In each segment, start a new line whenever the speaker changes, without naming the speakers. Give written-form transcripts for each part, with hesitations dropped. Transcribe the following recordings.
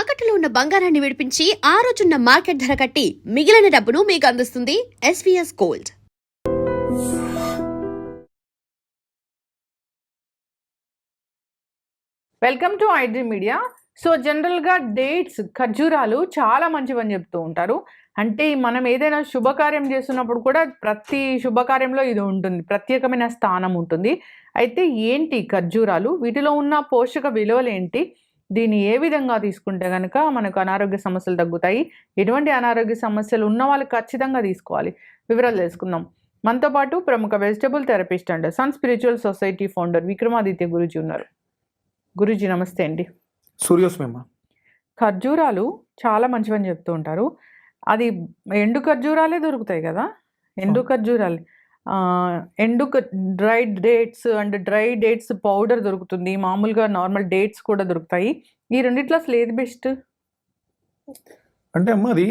తాకట్టులో ఉన్న బంగారాన్ని విడిపించి ఆ రోజున్న మార్కెట్ ధర కట్టి మిగిలిన డబ్బును మీకు అందిస్తుంది SVS gold.
Welcome to iDream media. So జనరల్గా డేట్స్, ఖర్జూరాలు చాలా మంచివని చెప్తూ ఉంటారు. అంటే మనం ఏదైనా శుభకార్యం చేస్తున్నప్పుడు కూడా ప్రతి శుభకార్యంలో ఇది ఉంటుంది, ప్రత్యేకమైన స్థానం ఉంటుంది. అయితే ఏంటి ఖర్జూరాలు, వీటిలో ఉన్న పోషక విలువలు ఏంటి, దీన్ని ఏ విధంగా తీసుకుంటే కనుక మనకు అనారోగ్య సమస్యలు తగ్గుతాయి, ఎటువంటి అనారోగ్య సమస్యలు ఉన్న వాళ్ళు ఖచ్చితంగా తీసుకోవాలి, వివరాలు తెలుసుకుందాం. మనతో పాటు ప్రముఖ vegetable therapist and sun spiritual society founder Vikramaditya Guruji ఉన్నారు. గురూజీ నమస్తే అండి.
సూర్యోస్మేమ.
ఖర్జూరాలు చాలా మంచివని చెప్తూ ఉంటారు. అది ఎండు ఖర్జూరాలే దొరుకుతాయి కదా, ఎండు ఖర్జూరాలు, dry dates and dry dates powder దొరుకుతుంది, మామూలుగా నార్మల్ డేట్స్ కూడా దొరుకుతాయి. ఈ రెండిట్లో అసలు ఏది బెస్ట్?
అంటే అమ్మ అది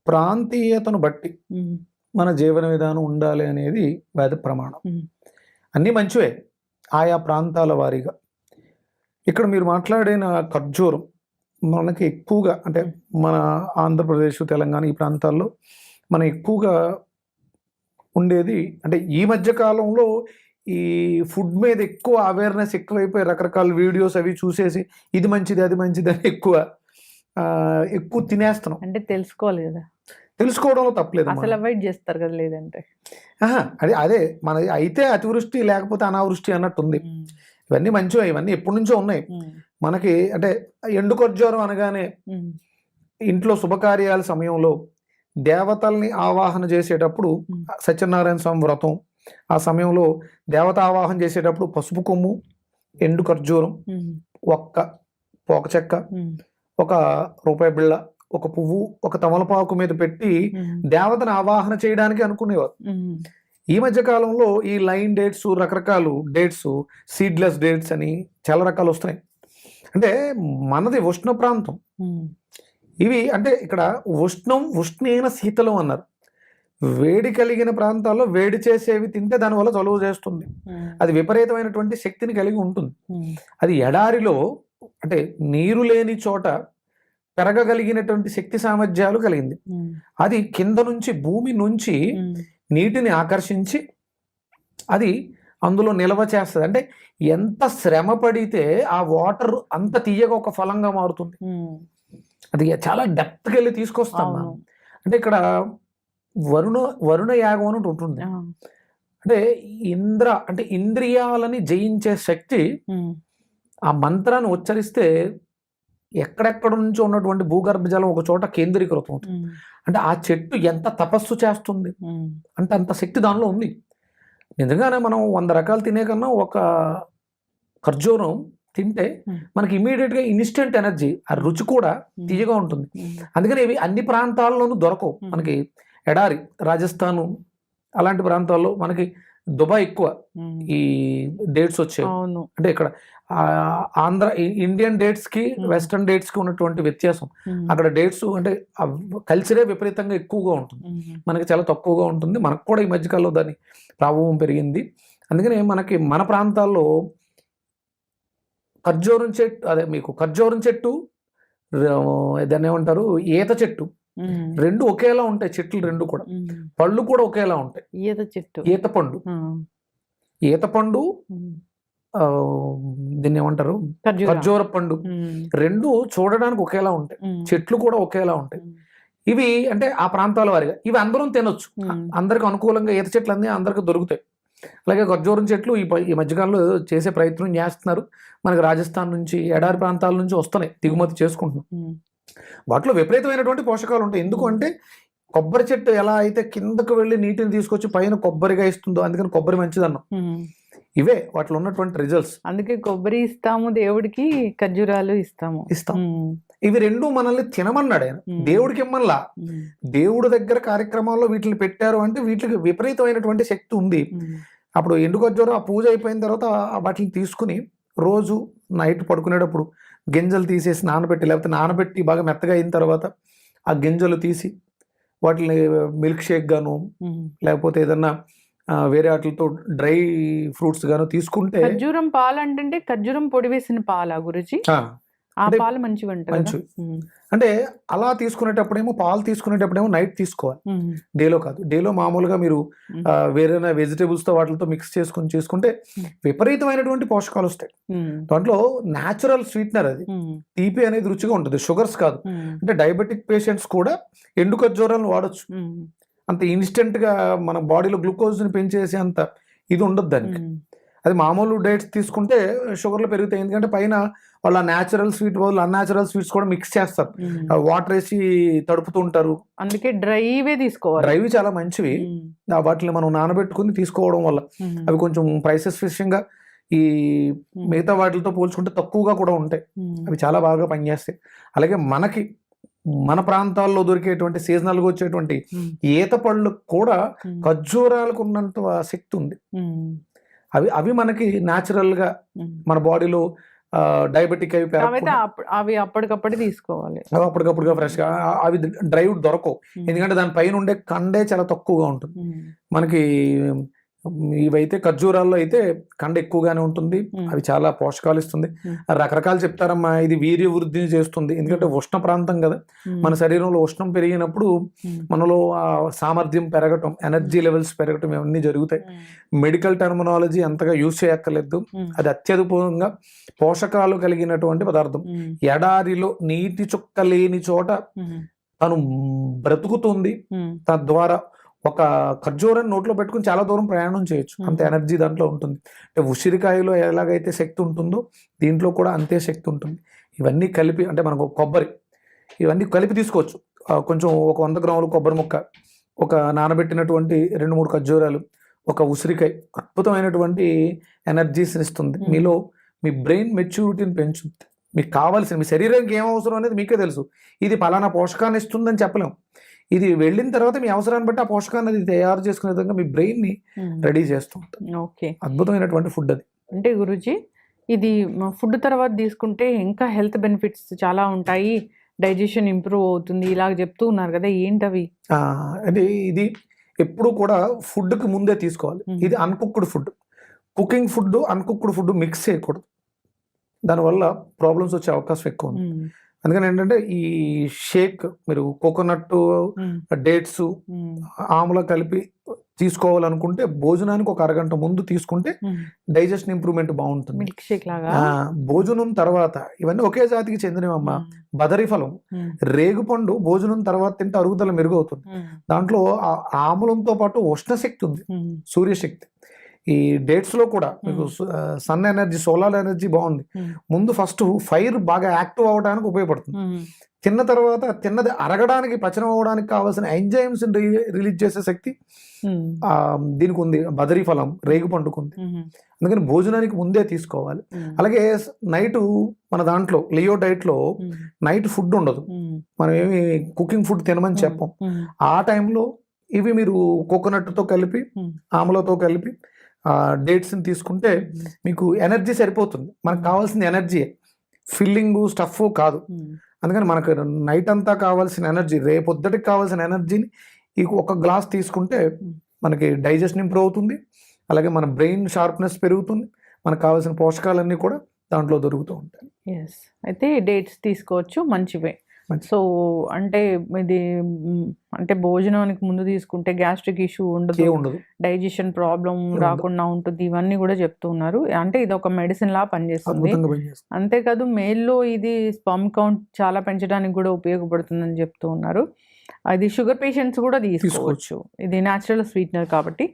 ప్రాంతీయతను బట్టి మన జీవన విధానం ఉండాలి అనేది వేద ప్రమాణం. అన్నీ మంచివే ఆయా ప్రాంతాల వారీగా. ఇక్కడ మీరు మాట్లాడిన ఖర్జూరం మనకి ఎక్కువగా, అంటే మన ఆంధ్రప్రదేశ్, తెలంగాణ ఈ ప్రాంతాల్లో మనం ఎక్కువగా ఉండేది. అంటే ఈ మధ్య కాలంలో ఈ ఫుడ్ మీద ఎక్కువ అవేర్నెస్ ఎక్కువైపోయి రకరకాల వీడియోస్ అవి చూసేసి ఇది మంచిది అది మంచిది అని ఎక్కువ తినేస్తున్నాం.
అంటే తెలుసుకోవాలి కదా,
తెలుసుకోవడంలో తప్పలేదు,
అసలు అవాయిడ్ చేస్తారు కదా. లేదంటే
అదే మన అయితే అతివృష్టి లేకపోతే అనావృష్టి అన్నట్టుంది. ఇవన్నీ మంచివే, ఇవన్నీ ఎప్పటి నుంచో ఉన్నాయి మనకి. అంటే ఎండు ఖర్జూరం అనగానే ఇంట్లో శుభకార్యాల సమయంలో దేవతల్ని ఆవాహన చేసేటప్పుడు, సత్యనారాయణ స్వామి వ్రతం ఆ సమయంలో దేవత ఆవాహన చేసేటప్పుడు పసుపు కొమ్ము, ఎండు ఖర్జూరం, ఒక్క పోక చెక్క, ఒక రూపాయి బిళ్ళ, ఒక పువ్వు, ఒక తమలపాకు మీద పెట్టి దేవతను ఆవాహన చేయడానికి అనుకునేవారు. ఈ మధ్య కాలంలో ఈ లైన్ డేట్స్, రకరకాల డేట్స్, సీడ్లెస్ డేట్స్ అని చాలా రకాలు వస్తున్నాయి. అంటే మనది ఉష్ణ ప్రాంతం ఇవి. అంటే ఇక్కడ ఉష్ణేన శీతలం అన్నారు. వేడి కలిగిన ప్రాంతాల్లో వేడి చేసేవి తింటే దానివల్ల చలువ చేస్తుంది, అది విపరీతమైనటువంటి శక్తిని కలిగి ఉంటుంది. అది ఎడారిలో, అంటే నీరు లేని చోట పెరగగలిగినటువంటి శక్తి సామర్థ్యాలు కలిగింది. అది కింద నుంచి, భూమి నుంచి నీటిని ఆకర్షించి అది అందులో నిల్వ చేస్తుంది. అంటే ఎంత శ్రమ పడితే ఆ వాటర్ అంత తీయగా ఒక ఫలంగా మారుతుంది. అది చాలా డెప్త్కి వెళ్ళి తీసుకొస్తాం. అంటే ఇక్కడ వరుణ యాగం అని ఉంటుంది. అంటే అంటే ఇంద్రియాలని జయించే శక్తి ఆ మంత్రాన్ని ఉచ్చరిస్తే ఎక్కడెక్కడ నుంచో ఉన్నటువంటి భూగర్భ జలం ఒక చోట కేంద్రీకృతం అవుతుంది. అంటే ఆ చెట్టు ఎంత తపస్సు చేస్తుంది అంటే అంత శక్తి దానిలో ఉంది. నిజంగానే మనం 100 రకాలు తినే కన్నా ఒక ఖర్జూరం తింటే మనకి ఇమీడియట్గా ఇన్స్టెంట్ ఎనర్జీ, ఆ రుచి కూడా తీయగా ఉంటుంది. అందుకని ఇవి అన్ని ప్రాంతాల్లోనూ దొరకవు మనకి. ఎడారి, రాజస్థాను అలాంటి ప్రాంతాల్లో మనకి దుబాయ్ ఎక్కువ ఈ డేట్స్ వచ్చాయి. అంటే ఇక్కడ ఆంధ్ర ఇండియన్ డేట్స్ కి వెస్టర్న్ డేట్స్ కి ఉన్నటువంటి వ్యత్యాసం, అక్కడ డేట్స్ అంటే కల్చరే విపరీతంగా ఎక్కువగా ఉంటుంది, మనకి చాలా తక్కువగా ఉంటుంది. మనకు కూడా ఈ మధ్యకాలంలో దాని ప్రభావం పెరిగింది. అందుకని మనకి మన ప్రాంతాల్లో ఖర్జూరం చెట్టు, అదే మీకు ఖర్జూరం చెట్టు, దాన్ని ఏమంటారు, ఈత చెట్టు, రెండు ఒకేలా ఉంటాయి. చెట్లు రెండు కూడా, పళ్ళు కూడా ఒకేలా ఉంటాయి. ఈత పండు, ఈత పండు, దీన్ని ఏమంటారు, ఖర్జూర పండు, రెండు చూడడానికి ఒకేలా ఉంటాయి. చెట్లు కూడా ఒకేలా ఉంటాయి. ఇవి అంటే ఆ ప్రాంతాల వారిగా ఇవి అందరం తినొచ్చు, అందరికి అనుకూలంగా ఈత చెట్లు అన్నీ అందరికి దొరుకుతాయి. అలాగే ఖర్జూరం చెట్లు ఈ మధ్యకాలంలో చేసే ప్రయత్నం చేస్తున్నారు. మనకి రాజస్థాన్ నుంచి, ఎడారి ప్రాంతాల నుంచి వస్తున్నాయి, దిగుమతి చేసుకుంటున్నాం. వాటిలో విపరీతమైనటువంటి పోషకాలు ఉంటాయి. ఎందుకు అంటే కొబ్బరి చెట్టు ఎలా అయితే కిందకు వెళ్ళి నీటిని తీసుకొచ్చి పైన కొబ్బరిగా ఇస్తుందో, అందుకని కొబ్బరి మంచిది అన్నాం. ఇవే వాటిలో ఉన్నటువంటి రిజల్ట్స్.
అందుకే కొబ్బరి ఇస్తాము దేవుడికి, ఖర్జూరాలు ఇస్తాం.
ఇవి రెండు మనల్ని తినమన్నాడు ఆయన, దేవుడికి ఇమ్మల్లా. దేవుడి దగ్గర కార్యక్రమాల్లో వీటిని పెట్టారు అంటే వీటికి విపరీతమైనటువంటి శక్తి ఉంది. అప్పుడు ఎండు ఖర్జూరం ఆ పూజ అయిపోయిన తర్వాత వాటిని తీసుకుని రోజు నైట్ పడుకునేటప్పుడు గింజలు తీసేసి నానబెట్టి, లేకపోతే నానబెట్టి బాగా మెత్తగా అయిన తర్వాత ఆ గింజలు తీసి వాటిని మిల్క్ షేక్ గాను, లేకపోతే ఏదన్నా వేరే వాటితో డ్రై ఫ్రూట్స్ గాను తీసుకుంటే.
ఖర్జూరం పాలు అంటే ఖర్జూరం పొడి వేసిన పాలా గురుజీ? ఆ
అంటే
పాలు మంచివి అంటారు
మంచివి. అంటే అలా తీసుకునేటప్పుడేమో పాలు తీసుకునేటప్పుడేమో నైట్ తీసుకోవాలి, డేలో కాదు. డేలో మామూలుగా మీరు వేరే వెజిటేబుల్స్తో వాటితో మిక్స్ చేసుకుంటే విపరీతమైనటువంటి పోషకాలు వస్తాయి. దాంట్లో న్యాచురల్ స్వీట్నర్, అది తీపి అనేది రుచిగా ఉంటుంది, షుగర్స్ కాదు. అంటే డయాబెటిక్ పేషెంట్స్ కూడా ఎండు ఖర్జూరాలను వాడచ్చు. అంత ఇన్స్టెంట్గా మన బాడీలో గ్లూకోజ్ని పెంచేసి అంత ఇది ఉండదు దానికి. అది మామూలు డైట్స్ తీసుకుంటే షుగర్లు పెరుగుతాయి, ఎందుకంటే పైన వాళ్ళ న్యాచురల్ స్వీట్ బదులు అన్యాచురల్ స్వీట్స్ కూడా మిక్స్ చేస్తారు, వాటర్ వేసి తడుపుతూ ఉంటారు.
అందుకే డ్రైవే తీసుకోవాలి.
డ్రైవి చాలా మంచివి, వాటిని మనం నానబెట్టుకుని తీసుకోవడం వల్ల అవి కొంచెం ప్రైసెస్ విషయంగా ఈ మిగతా వాటితో పోల్చుకుంటే తక్కువగా కూడా ఉంటాయి, అవి చాలా బాగా పనిచేస్తాయి. అలాగే మన ప్రాంతాల్లో దొరికేటువంటి సీజనల్గా వచ్చేటువంటి ఈత పళ్ళకు కూడా ఖర్జూరాలకు ఉన్నంత శక్తి ఉంది. అవి మనకి న్యాచురల్గా మన బాడీలో డయాబెటిక్
అవి అప్పటికప్పుడు తీసుకోవాలి,
అప్పటికప్పుడుగా ఫ్రెష్గా. అవి డ్రై దొరకవు, ఎందుకంటే దాని పైన ఉండే కండే చాలా తక్కువగా ఉంటుంది. మనకి ఇవైతే ఖర్జూరాల్లో అయితే కండ ఎక్కువగానే ఉంటుంది, అవి చాలా పోషకాలు ఇస్తుంది. రకరకాలు చెప్తారమ్మా, ఇది వీర్య వృద్ధిని చేస్తుంది, ఎందుకంటే ఉష్ణ ప్రాంతం కదా, మన శరీరంలో ఉష్ణం పెరిగినప్పుడు మనలో సామర్థ్యం పెరగటం, ఎనర్జీ లెవెల్స్ పెరగటం ఇవన్నీ జరుగుతాయి. మెడికల్ టర్మినాలజీ అంతగా యూజ్ చేయక్కర్లేదు, అది అత్యధికంగా పోషకాలు కలిగినటువంటి పదార్థం. ఎడారిలో నీటి చుక్క లేని చోట తను బ్రతుకుతుంది, తద్వారా ఒక ఖర్జూరాన్ని నోట్లో పెట్టుకుని చాలా దూరం ప్రయాణం చేయొచ్చు, అంత ఎనర్జీ దాంట్లో ఉంటుంది. అంటే ఉసిరికాయలో ఎలాగైతే శక్తి ఉంటుందో దీంట్లో కూడా అంతే శక్తి ఉంటుంది. ఇవన్నీ కలిపి, అంటే మనకు కొబ్బరి, ఇవన్నీ కలిపి తీసుకోవచ్చు. కొంచెం ఒక 100 గ్రాములు కొబ్బరి ముక్క, ఒక నానబెట్టినటువంటి 2-3 ఖర్జూరాలు, ఒక ఉసిరికాయ అద్భుతమైనటువంటి ఎనర్జీస్ ఇస్తుంది. మీలో మీ బ్రెయిన్ మెచ్యూరిటీని పెంచుతుంది. మీకు కావాల్సిన మీ శరీరానికి ఏం అవసరం అనేది మీకే తెలుసు. ఇది పలానా పోషకాన్ని ఇస్తుందని చెప్పలేం, ఇది వెళ్ళిన తర్వాత మీ అవసరాన్ని బట్టి ఆ పోషకాన్ని అది తయారు చేసుకునే విధంగా మీ బ్రెయిన్ని రెడీ చేస్తూ ఉంటుంది.
ఓకే,
అద్భుతమైనటువంటి ఫుడ్ అది.
అంటే గురూజీ, ఇది ఫుడ్ తర్వాత తీసుకుంటే ఇంకా హెల్త్ బెనిఫిట్స్ చాలా ఉంటాయి, డైజెషన్ ఇంప్రూవ్ అవుతుంది, ఇలాగ చెప్తూ ఉన్నారు కదా, ఏంటవి?
అంటే ఇది ఎప్పుడు కూడా ఫుడ్కి ముందే తీసుకోవాలి. ఇది uncooked food, cooking food uncooked food mix చేయకూడదు, దానివల్ల ప్రాబ్లమ్స్ వచ్చే అవకాశం ఎక్కువ ఉంది. అందుకని ఏంటంటే ఈ షేక్ మీరు కోకోనట్, డేట్స్, ఆమ్లా కలిపి తీసుకోవాలనుకుంటే భోజనానికి ఒక అరగంట ముందు తీసుకుంటే డైజెషన్ ఇంప్రూవ్మెంట్ బాగుంటుంది.
మిల్క్ షేక్ లాగా.
భోజనం తర్వాత ఇవన్నీ ఒకే జాతికి చెందినవమ్మ. బదరి ఫలం, రేగుపండు భోజనం తర్వాత తింటే అరుగుదల మెరుగవుతుంది. దాంట్లో ఆమ్లంతో పాటు ఉష్ణశక్తి ఉంది, సూర్యశక్తి. ఈ డేట్స్ లో కూడా మీకు సన్ ఎనర్జీ, సోలార్ ఎనర్జీ బాగుంది. ముందు ఫస్ట్ ఫైర్ బాగా యాక్టివ్ అవ్వడానికి ఉపయోగపడుతుంది. తిన్న తర్వాత తిన్నది అరగడానికి, పచనం అవ్వడానికి కావాల్సిన ఎంజైమ్స్ రిలీజ్ చేసే శక్తి దీనికి ఉంది, బదరీ ఫలం, రేగు పండుకుంది. అందుకని భోజనానికి ముందే తీసుకోవాలి. అలాగే నైట్ మన దాంట్లో లియో డైట్ లో నైట్ ఫుడ్ ఉండదు, మనం ఏమి కుకింగ్ ఫుడ్ తినమని చెప్పం. ఆ టైంలో ఇవి మీరు కోకోనట్తో కలిపి, ఆమ్లతో కలిపి డేట్స్ని తీసుకుంటే మీకు ఎనర్జీ సరిపోతుంది. మనకు కావాల్సిన ఎనర్జీ, ఫిల్లింగ్ స్టఫ్ కాదు. అందుకని మనకు నైట్ అంతా కావాల్సిన ఎనర్జీ, రేపొద్దటికి కావాల్సిన ఎనర్జీని ఈ ఒక గ్లాస్ తీసుకుంటే మనకి డైజెషన్ ఇంప్రూవ్ అవుతుంది. అలాగే మన బ్రెయిన్ షార్ప్నెస్ పెరుగుతుంది, మనకు కావాల్సిన పోషకాలన్నీ కూడా దాంట్లో దొరుకుతూ ఉంటాయి.
అయితే డేట్స్ తీసుకోవచ్చు, మంచివే. సో అంటే ఇది అంటే భోజనానికి ముందు తీసుకుంటే గ్యాస్ట్రిక్ ఇష్యూ ఉండదు, డైజెషన్ ప్రాబ్లం రాకుండా ఉంటుంది, ఇవన్నీ కూడా చెప్తూ ఉన్నారు. అంటే ఇది ఒక మెడిసిన్ లా పనిచేస్తుంది. అంతేకాదు మేల్లో ఇది స్పర్మ్ కౌంట్ చాలా పెంచడానికి కూడా ఉపయోగపడుతుందని చెప్తూ ఉన్నారు. అది షుగర్ పేషెంట్స్ కూడా తీసుకోవచ్చు, ఇది న్యాచురల్ స్వీట్నర్ కాబట్టి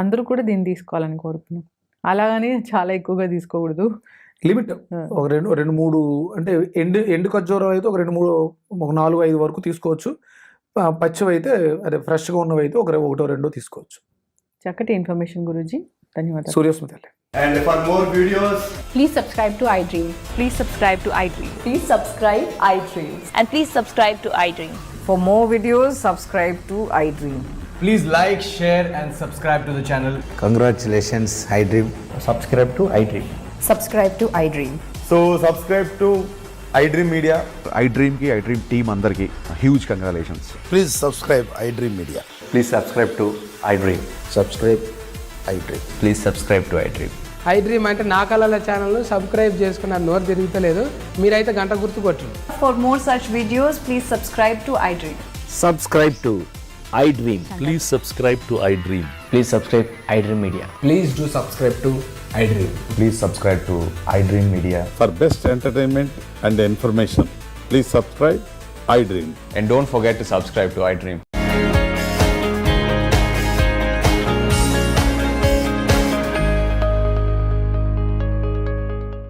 అందరూ కూడా దీన్ని తీసుకోవాలని కోరుతున్నాం. అలాగని చాలా ఎక్కువగా తీసుకోకూడదు,
లిమిట్. ఒక 2-3 అంటే ఎండు ఖర్జూరం అయితే ఒక 4-5 వరకు తీసుకోవచ్చు. పచ్చివి అయితే, అదే ఫ్రెష్గా ఉన్నవి అయితే 1-2 తీసుకోవచ్చు.
చక్కటి ఇన్ఫర్మేషన్ గురూజీ, ధన్యవాదాలు.
Suryasmita.
And for more videos,
please subscribe to iDream.
Please subscribe to iDream.
Please subscribe iDream.
And please subscribe to iDream.
For more videos, subscribe to iDream.
please like, share and subscribe to the channel.
Congratulations, iDream.
Subscribe to iDream.
Subscribe to iDream.
So subscribe to iDream Media.
iDream team andarki huge congratulations.
Please subscribe iDream Media.
Please subscribe to iDream.
Subscribe iDream.
Please subscribe to iDream.
I dream అంటే నా కళల ఛానల్ను subscribe చేసుకున్న నోరు తిరుగుతలేదు. మీరైతే గంట గుర్తు కొట్టండి.
For more such videos, please subscribe to iDream.
Subscribe to iDream.
Please subscribe to iDream.
Please subscribe iDream Media.
Please do subscribe to iDream.
Please subscribe to iDream Media.
For best entertainment and information, please subscribe iDream.
And don't forget to subscribe to iDream.